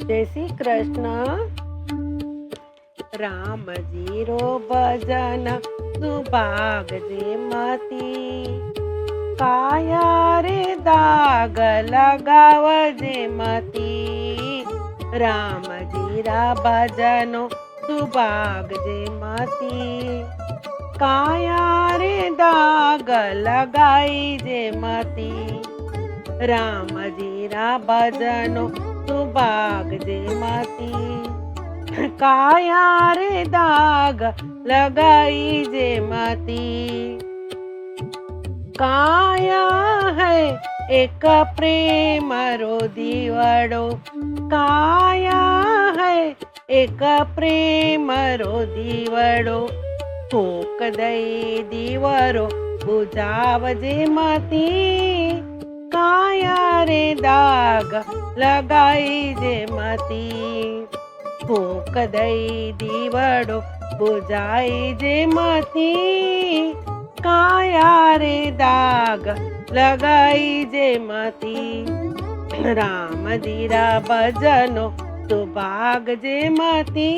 जय श्री कृष्ण। रामजी रो भजन सुभाग जे मती, काया रे दाग लगाव जे मती। रामजी रा भजनो सुभाग जे मती, काया रे दाग लगाई जे मती। रामजी रा भजनो सुभाग जे मती, काया रे दाग लगाई जे मती। काया है एक प्रेम रो दीवड़ो, काया है एक प्रेम रो दीवड़ो। फूक दई दीवरो बुझाव जे मती, काया रे दाग लगाई जे मती। फूक दई दीवड़ो बुझाई जे मती, काया रे दाग लगाई जे मती। रामजी रा भजनो सुभाग जे मती,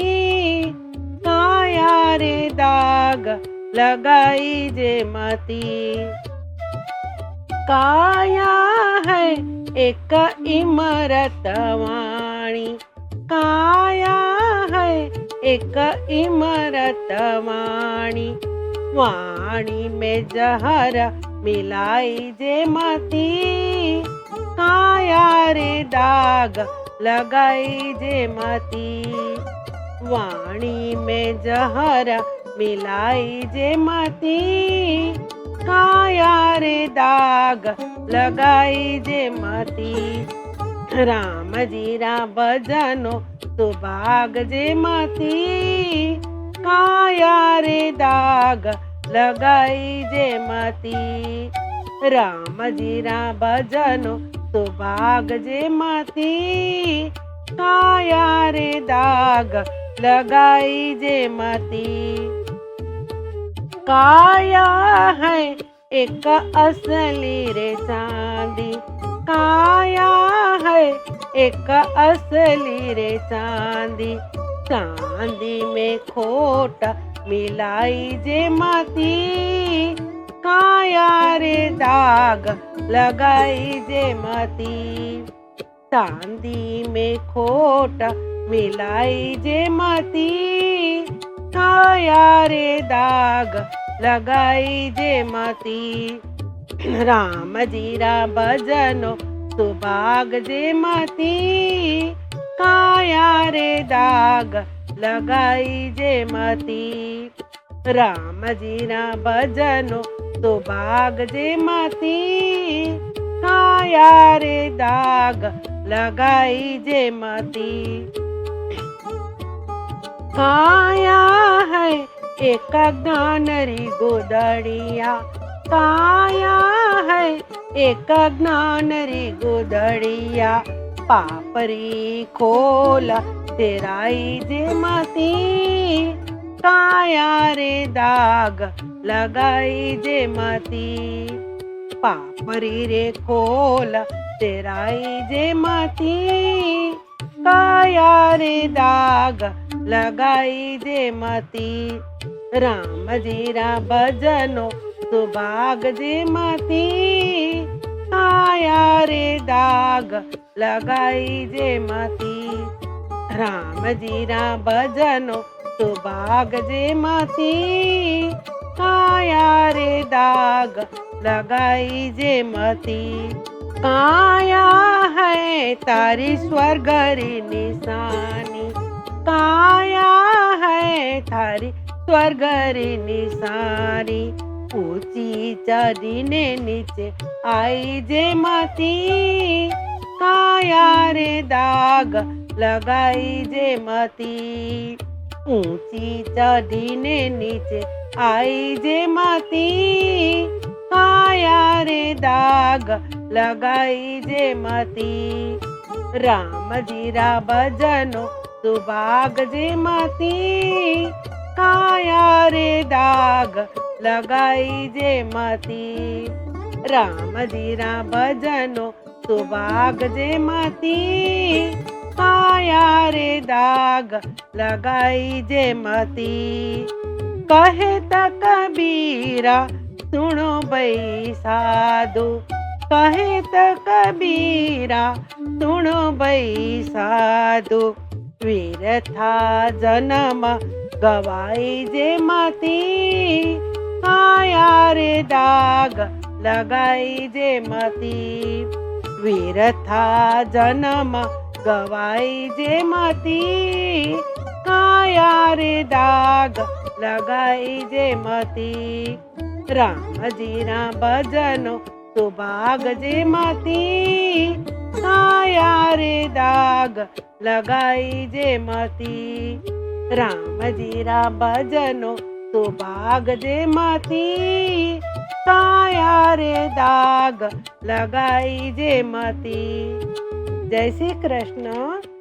काया रे दाग लगाई जे मती। काया है एक इमरत वाणी, काया है एक इमरत वाणी। वाणी में जहर मिलाई जे मती, काया रे दाग लगाई जे मती। वाणी में जहर मिलाई जे मती, काया रे दाग लगाई जे मती। रामजी रा भजनो सुभाग जे मती, काया रे दाग लगाई जे मती। रामजी रा भजनो सुभाग जे मती, काया रे दाग लगाई जे मती। काया है एक असली रे चांदी, काया है एक असली रे चांदी। चांदी में खोट मिलाई जे मती, काया रे दाग लगाई जे मती। चांदी में खोट मिलाई जे मती, काया रे दाग लगाई जे मती। रामजी रा भजनो सुभाग जे मती, काया रे दाग लगाई जे मती। रामजी रा भजनो सुभाग जे मती, काया रे दाग लगाई जे मती। काया है एक ज्ञान री गोदड़िया, काया है एक ज्ञान री गोदड़िया। पापरी खोल तेराई जे मती, काया रे दाग लगाई जे मती। पापरी रे खोल तेराई जे मती, काया रे दाग लगाई जे मती। रामजी रा भजनो सुभाग जे मती, काया रे दाग लगाई जे मती। रामजी रा भजनो सुभाग जे मती, काया रे दाग लगाई जे मती। काया है तारी स्वर्ग री निशानी, काया है थारी स्वर्ग री निशानी। ऊंची चढ़ीने नीचे आई जे मती, काया रे दाग लगाई जे मती। ऊंची चढ़ीने नीचे आई जे मती, काया रे दाग लगाई जे मती। रामजी रा भजनो सुभाग जे मती, काया रे दाग लगाई जे मती। रामजी रा भजनो सुभाग जे मती, काया કાયા રે દાગ લગાઈ જે મતી કહેતા કબીરા સુણો ભઈ સાધુ કહેતા કબીરા સુણો ભઈ સાધુ વીરથા જન્મ ગવાઈ જે મતી કાયા રે દાગ લગાઈ જે મતી વીરથા જન્મ ગવાઈ જે મતી કાયા રે દાગ લગાઈ જે મતી રામજીના ભજનો સુભાગ જે મતી કાયા રે દાગ લગાઈ જે મતી રામજીના ભજનો સુભાગ જે મતી કાયા રે દાગ લગાઈ જે મતી જય શ્રી કૃષ્ણ।